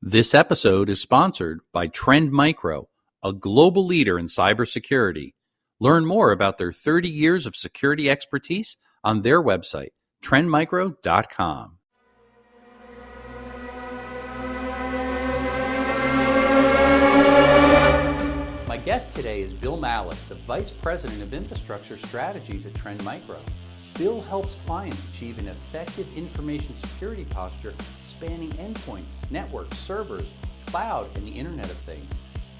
This episode is sponsored by Trend Micro, a global leader in cybersecurity. Learn more about their 30 years of security expertise on their website, trendmicro.com. My guest today is Bill Mallis, the Vice President of Infrastructure Strategies at Trend Micro. Bill helps clients achieve an effective information security posture spanning endpoints, networks, servers, cloud, and the Internet of Things.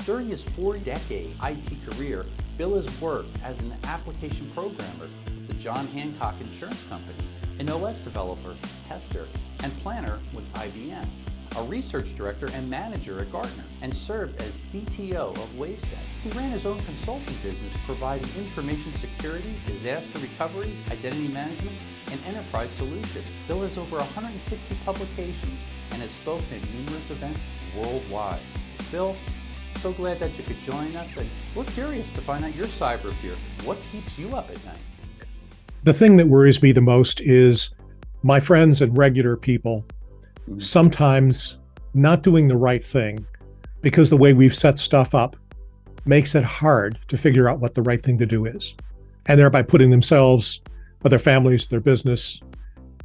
During his 4-decade IT career, Bill has worked as an application programmer with the John Hancock Insurance Company, an OS developer, tester, and planner with IBM, a research director and manager at Gartner, and served as CTO of Waveset. He ran his own consulting business providing information security, disaster recovery, identity management, and enterprise solutions. Bill has over 160 publications and has spoken at numerous events worldwide. Bill, so glad that you could join us, and we're curious to find out your cyber fear. What keeps you up at night? The thing that worries me the most is my friends and regular people sometimes not doing the right thing because the way we've set stuff up makes it hard to figure out what the right thing to do is, and thereby putting themselves, or their families, their business,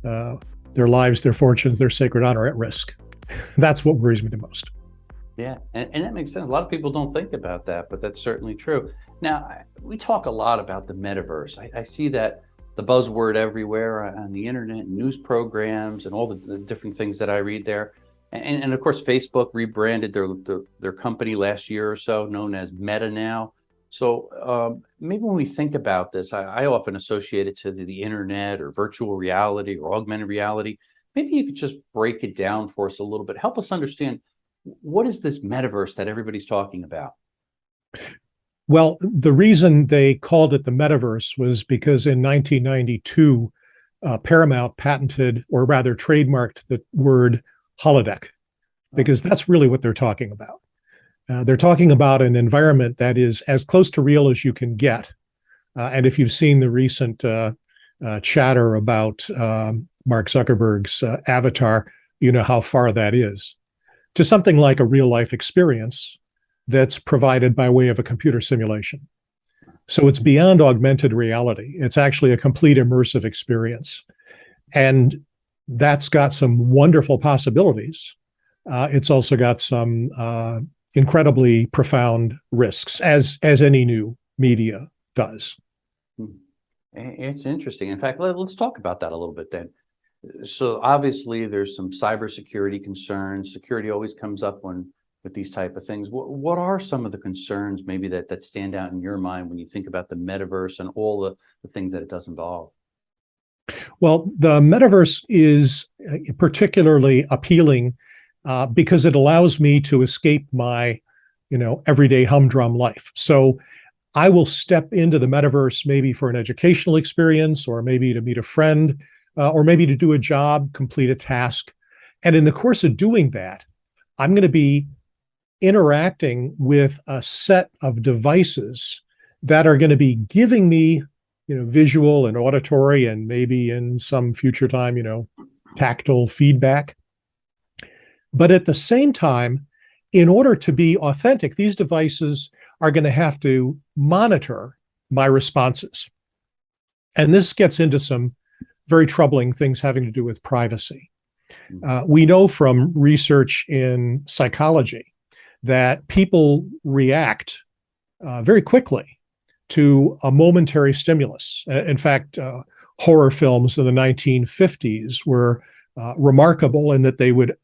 their lives, their fortunes, their sacred honor at risk. That's what worries me the most. Yeah, and that makes sense. A lot of people don't think about that, but that's certainly true. Now, we talk a lot about the metaverse. I see that the buzzword everywhere on the internet, and news programs, and all the different things that I read there. And of course, Facebook rebranded their company last year or so, known as Meta now. So maybe when we think about this, I often associate it to the internet or virtual reality or augmented reality. Maybe you could just break it down for us a little bit. Help us understand, what is this metaverse that everybody's talking about? Well, the reason they called it the metaverse was because in 1992, Paramount patented, or rather trademarked, the word holodeck, because that's really what they're talking about. They're talking about an environment that is as close to real as you can get. And if you've seen the recent chatter about Mark Zuckerberg's avatar, you know how far that is to something like a real life experience that's provided by way of a computer simulation. So it's beyond augmented reality. It's actually a complete immersive experience. And that's got some wonderful possibilities. It's also got some incredibly profound risks, as any new media does. It's interesting. In fact, let's talk about that a little bit then. So obviously there's some cybersecurity concerns. Security always comes up with these type of things. What are some of the concerns maybe that stand out in your mind when you think about the metaverse and all the things that it does involve? Well, the metaverse is particularly appealing because it allows me to escape my, everyday humdrum life. So I will step into the metaverse maybe for an educational experience, or maybe to meet a friend, or maybe to do a job, complete a task. And in the course of doing that, I'm going to be interacting with a set of devices that are going to be giving me, visual and auditory, and maybe in some future time, tactile feedback. But at the same time, in order to be authentic, these devices are going to have to monitor my responses. And this gets into some very troubling things having to do with privacy. We know from research in psychology that people react very quickly to a momentary stimulus. In fact, horror films in the 1950s were remarkable in that they would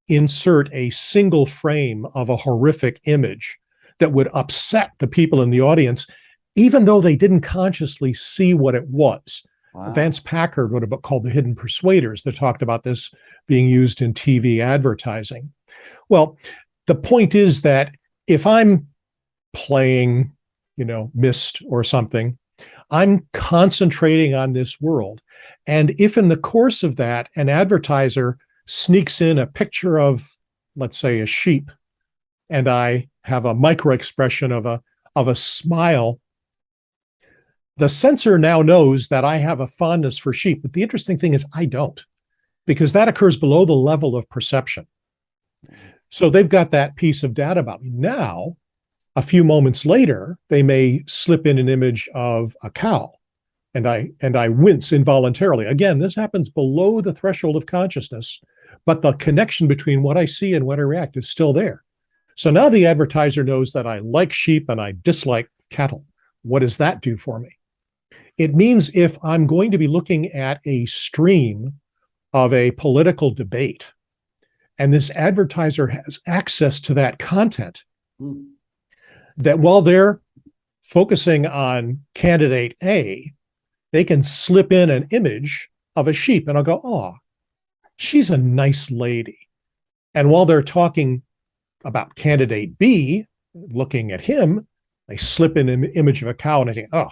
insert a single frame of a horrific image that would upset the people in the audience, even though they didn't consciously see what it was. Wow. Vance Packard wrote a book called The Hidden Persuaders that talked about this being used in TV advertising. Well, the point is that if I'm playing, Myst or something, I'm concentrating on this world. And if in the course of that, an advertiser sneaks in a picture of, let's say, a sheep, and I have a micro expression of a smile, the sensor now knows that I have a fondness for sheep. But the interesting thing is I don't, because that occurs below the level of perception. So they've got that piece of data about me. Now, a few moments later, they may slip in an image of a cow, and I wince involuntarily. Again, this happens below the threshold of consciousness, but the connection between what I see and what I react is still there. So now the advertiser knows that I like sheep and I dislike cattle. What does that do for me? It means if I'm going to be looking at a stream of a political debate, and this advertiser has access to that content, that while they're focusing on candidate A, they can slip in an image of a sheep, and I'll go, oh, she's a nice lady. And while they're talking about candidate B, looking at him, they slip in an image of a cow, and I think, oh,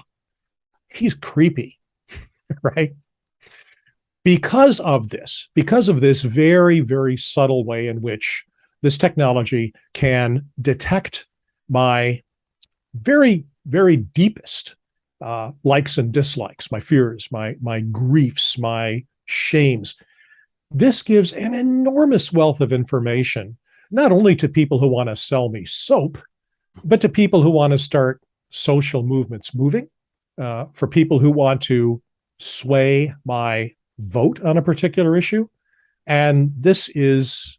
he's creepy, right? Because of this very, very subtle way in which this technology can detect my very, very deepest likes and dislikes, my fears, my griefs, my shames. This gives an enormous wealth of information, not only to people who want to sell me soap, but to people who want to start social movements moving, for people who want to sway my vote on a particular issue. And this is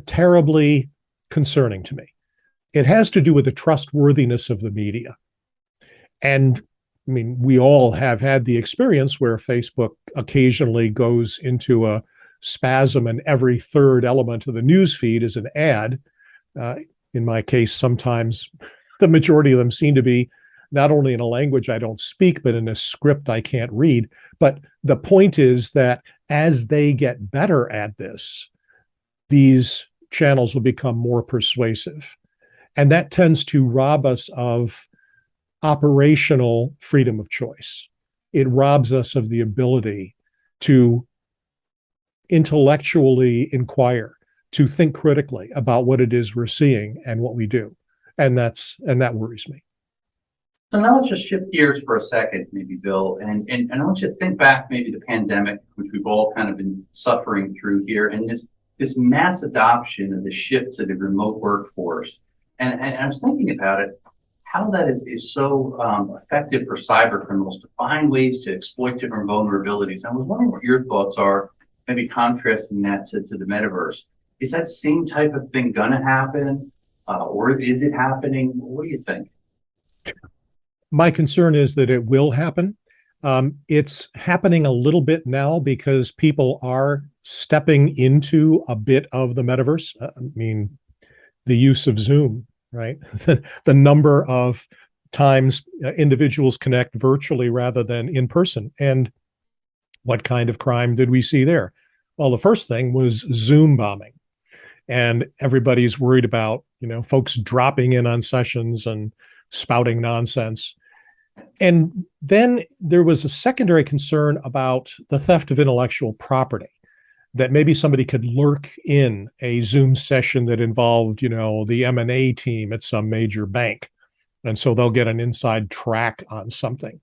terribly concerning to me. It has to do with the trustworthiness of the media. And I mean, we all have had the experience where Facebook occasionally goes into a spasm and every third element of the news feed is an ad. In my case, sometimes the majority of them seem to be not only in a language I don't speak, but in a script I can't read. But the point is that as they get better at this, these channels will become more persuasive. And that tends to rob us of operational freedom of choice. It robs us of the ability to intellectually inquire, to think critically about what it is we're seeing and what we do. And that worries me. So now let's just shift gears for a second, maybe, Bill, and I want you to think back maybe the pandemic, which we've all kind of been suffering through here, and this mass adoption of the shift to the remote workforce. And I was thinking about it, how that is so effective for cyber criminals to find ways to exploit different vulnerabilities. I was wondering what your thoughts are, maybe contrasting that to the metaverse. Is that same type of thing going to happen, or is it happening? What do you think? My concern is that it will happen. It's happening a little bit now because people are stepping into a bit of the metaverse. I mean, the use of Zoom, right? The number of times individuals connect virtually rather than in person. And what kind of crime did we see there? Well, the first thing was Zoom bombing. And everybody's worried about, folks dropping in on sessions and spouting nonsense. And then there was a secondary concern about the theft of intellectual property, that maybe somebody could lurk in a Zoom session that involved, the M&A team at some major bank. And so they'll get an inside track on something.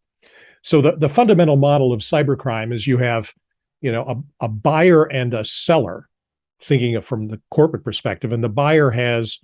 So the fundamental model of cybercrime is you have, a buyer and a seller, thinking of from the corporate perspective, and the buyer has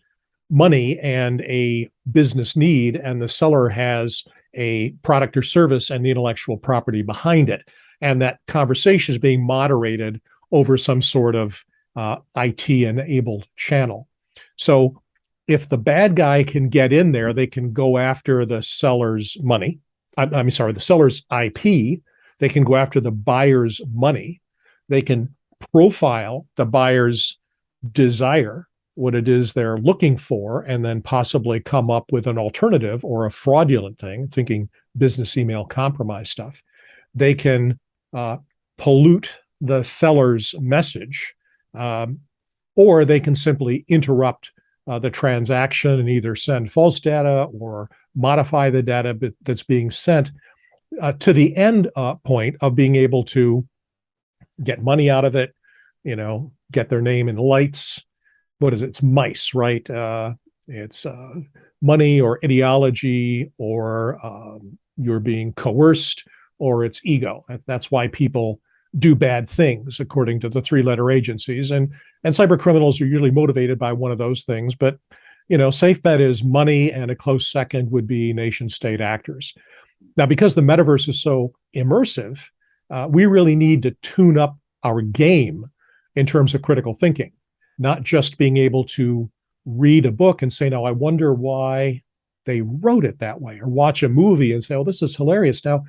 money and a business need, and the seller has a product or service and the intellectual property behind it. And that conversation is being moderated over some sort of IT-enabled channel. So if the bad guy can get in there, they can go after the seller's money. I'm sorry, the seller's IP. They can go after the buyer's money. They can profile the buyer's desire, what it is they're looking for, and then possibly come up with an alternative or a fraudulent thing, thinking business email compromise stuff. They can pollute the seller's message, or they can simply interrupt the transaction and either send false data or modify the data that's being sent to the end point of being able to get money out of it, get their name in lights. What is it? It's mice, right? It's money or ideology, or you're being coerced, or it's ego. That's why people do bad things, according to the three-letter agencies. And And cyber criminals are usually motivated by one of those things. But, safe bet is money, and a close second would be nation state actors. Now, because the metaverse is so immersive, we really need to tune up our game in terms of critical thinking, not just being able to read a book and say, now, I wonder why they wrote it that way, or watch a movie and say, oh, this is hilarious. Now,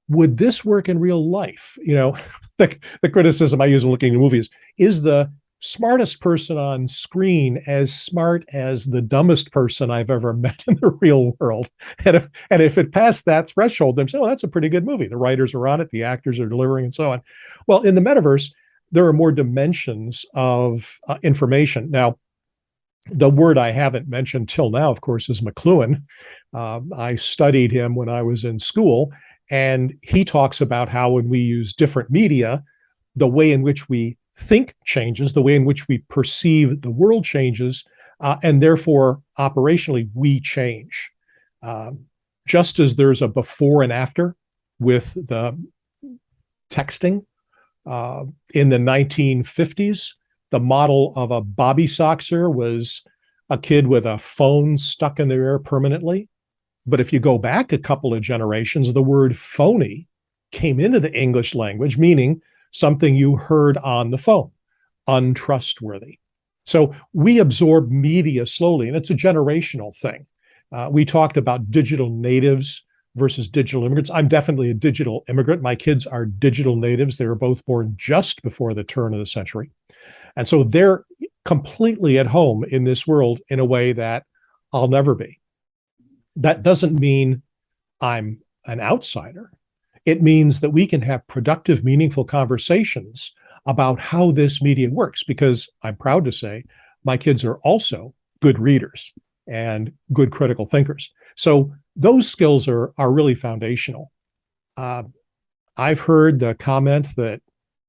would this work in real life? The criticism I use when looking at movies is the smartest person on screen as smart as the dumbest person I've ever met in the real world. And if it passed that threshold, then say, oh, that's a pretty good movie. The writers are on it, the actors are delivering, and so on. Well, in the metaverse, there are more dimensions of information. Now, the word I haven't mentioned till now, of course, is McLuhan. I studied him when I was in school, and he talks about how when we use different media, the way in which we think changes, the way in which we perceive the world changes, and therefore, operationally, we change. Just as there's a before and after with the texting in the 1950s, the model of a Bobby Soxer was a kid with a phone stuck in their ear permanently. But if you go back a couple of generations, the word phony came into the English language, meaning something you heard on the phone, untrustworthy. So we absorb media slowly, and it's a generational thing. We talked about digital natives versus digital immigrants. I'm definitely a digital immigrant. My kids are digital natives. They were both born just before the turn of the century. And so they're completely at home in this world in a way that I'll never be. That doesn't mean I'm an outsider. It means that we can have productive, meaningful conversations about how this media works, because I'm proud to say my kids are also good readers and good critical thinkers. So those skills are really foundational. I've heard the comment that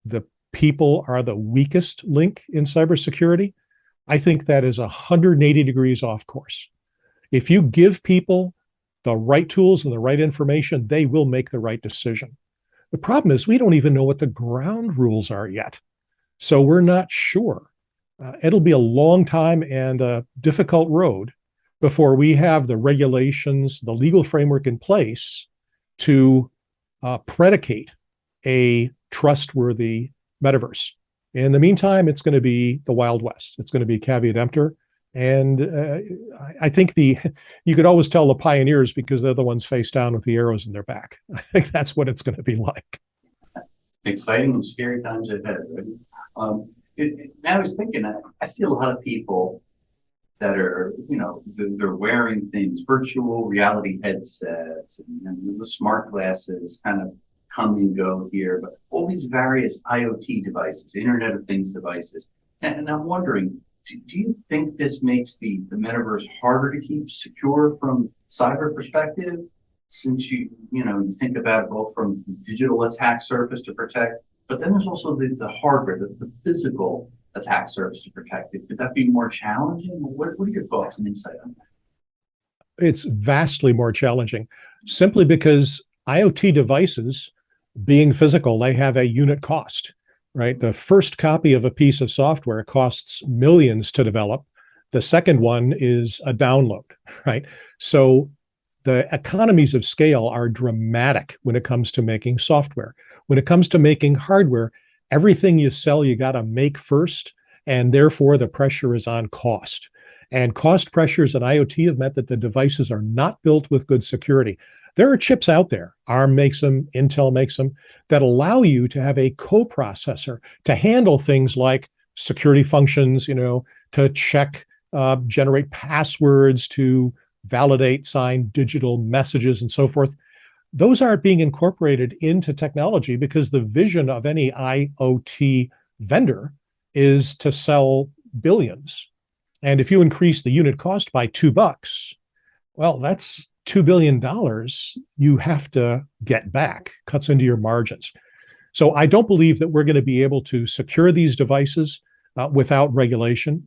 the people are the weakest link in cybersecurity. I think that is 180 degrees off course. If you give people the right tools and the right information, they will make the right decision. The problem is we don't even know what the ground rules are yet. So we're not sure. It'll be a long time and a difficult road before we have the regulations, the legal framework in place to predicate a trustworthy metaverse. In the meantime, it's going to be the Wild West. It's going to be caveat emptor. And I think you could always tell the pioneers because they're the ones face down with the arrows in their back. I think that's what it's going to be like. Exciting and scary times ahead. Right? I was thinking, I see a lot of people that are, they're wearing things, virtual reality headsets, and the smart glasses kind of come and go here, but all these various IoT devices, Internet of Things devices. And I'm wondering, do you think this makes the metaverse harder to keep secure from cyber perspective? Since you think about it both from digital attack surface to protect, but then there's also the hardware, the physical attack surface to protect it. Could that be more challenging? What are your thoughts and insight on that? It's vastly more challenging, simply because IoT devices, being physical, they have a unit cost, right? The first copy of a piece of software costs millions to develop. The second one is a download, right? So the economies of scale are dramatic when it comes to making software. When it comes to making hardware, everything you sell, you got to make first, and therefore the pressure is on cost. And cost pressures in IoT have meant that the devices are not built with good security. There are chips out there, ARM makes them, Intel makes them, that allow you to have a coprocessor to handle things like security functions, to check, generate passwords, to validate, sign digital messages, and so forth. Those aren't being incorporated into technology because the vision of any IoT vendor is to sell billions. And if you increase the unit cost by $2, well, that's $2 billion you have to get back, cuts into your margins. So I don't believe that we're going to be able to secure these devices without regulation.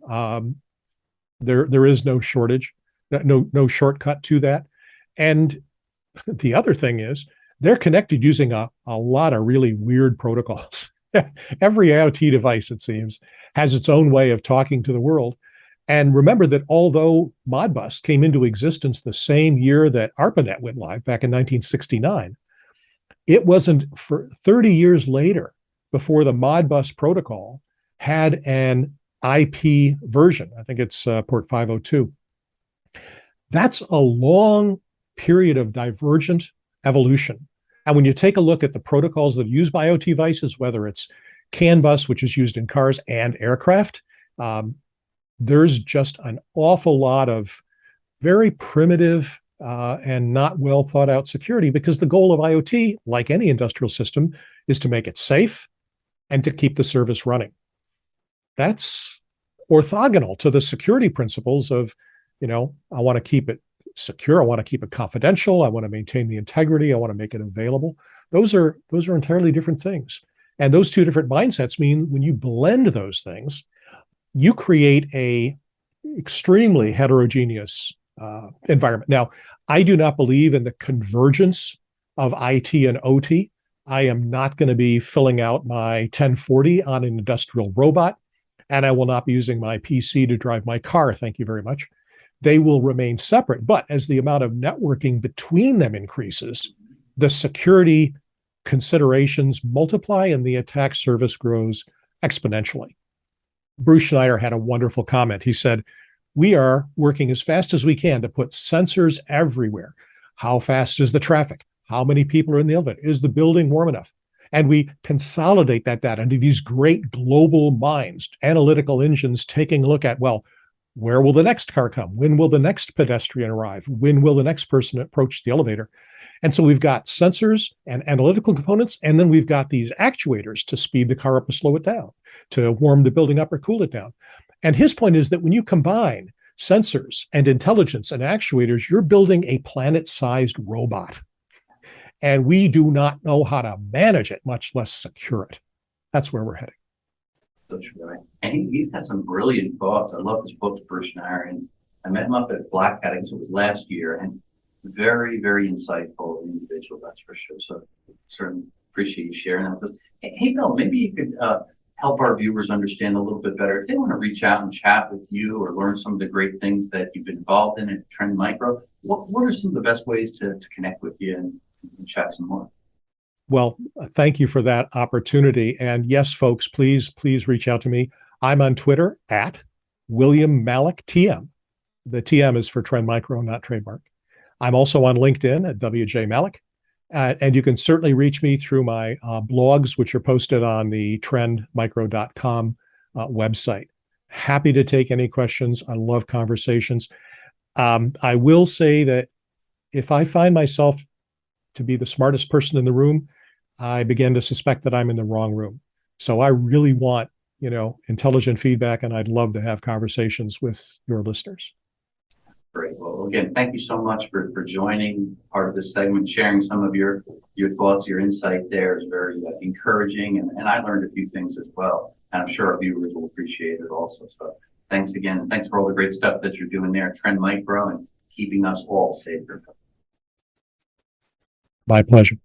There is no shortage, no shortcut to that. And the other thing is they're connected using a lot of really weird protocols. Every IoT device, it seems, has its own way of talking to the world. And remember that although Modbus came into existence the same year that ARPANET went live back in 1969, it wasn't for 30 years later before the Modbus protocol had an IP version. I think it's port 502. That's a long period of divergent evolution. And when you take a look at the protocols that are used by IoT devices, whether it's CAN bus, which is used in cars and aircraft, there's just an awful lot of very primitive and not well thought out security, because the goal of IoT, like any industrial system, is to make it safe and to keep the service running. That's orthogonal to the security principles of, I want to keep it secure, I want to keep it confidential, I want to maintain the integrity, I want to make it available. Those are entirely different things. And those two different mindsets mean when you blend those things, you create a extremely heterogeneous environment. Now, I do not believe in the convergence of IT and OT. I am not going to be filling out my 1040 on an industrial robot, and I will not be using my PC to drive my car. Thank you very much. They will remain separate. But as the amount of networking between them increases, the security considerations multiply and the attack surface grows exponentially. Bruce Schneider had a wonderful comment. He said, we are working as fast as we can to put sensors everywhere. How fast is the traffic? How many people are in the elevator? Is the building warm enough? And we consolidate that data into these great global minds, analytical engines taking a look at, well, where will the next car come? When will the next pedestrian arrive? When will the next person approach the elevator? And so we've got sensors and analytical components, and then we've got these actuators to speed the car up or slow it down, to warm the building up or cool it down. And his point is that when you combine sensors and intelligence and actuators, you're building a planet-sized robot. And we do not know how to manage it, much less secure it. That's where we're heading. That's right. And he's got some brilliant thoughts. I love his books, Bruce Schneider, and I met him up at Black Hat, I guess it was last year, and very, very insightful individual, that's for sure. So certainly appreciate you sharing that with us. Hey, Bill, maybe you could help our viewers understand a little bit better. If they want to reach out and chat with you or learn some of the great things that you've been involved in at Trend Micro, what are some of the best ways to connect with you and chat some more? Well, thank you for that opportunity. And yes, folks, please reach out to me. I'm on Twitter at William Malik TM. The TM is for Trend Micro, not trademark. I'm also on LinkedIn at WJ Malik. And you can certainly reach me through my blogs, which are posted on the trendmicro.com website. Happy to take any questions. I love conversations. I will say that if I find myself to be the smartest person in the room, I begin to suspect that I'm in the wrong room. So I really want, intelligent feedback, and I'd love to have conversations with your listeners. Great. Well, again, thank you so much for joining part of this segment, sharing some of your thoughts, your insight there is very encouraging, and I learned a few things as well. And I'm sure our viewers will appreciate it also. So thanks again. And thanks for all the great stuff that you're doing there at Trend Micro and keeping us all safe. My pleasure.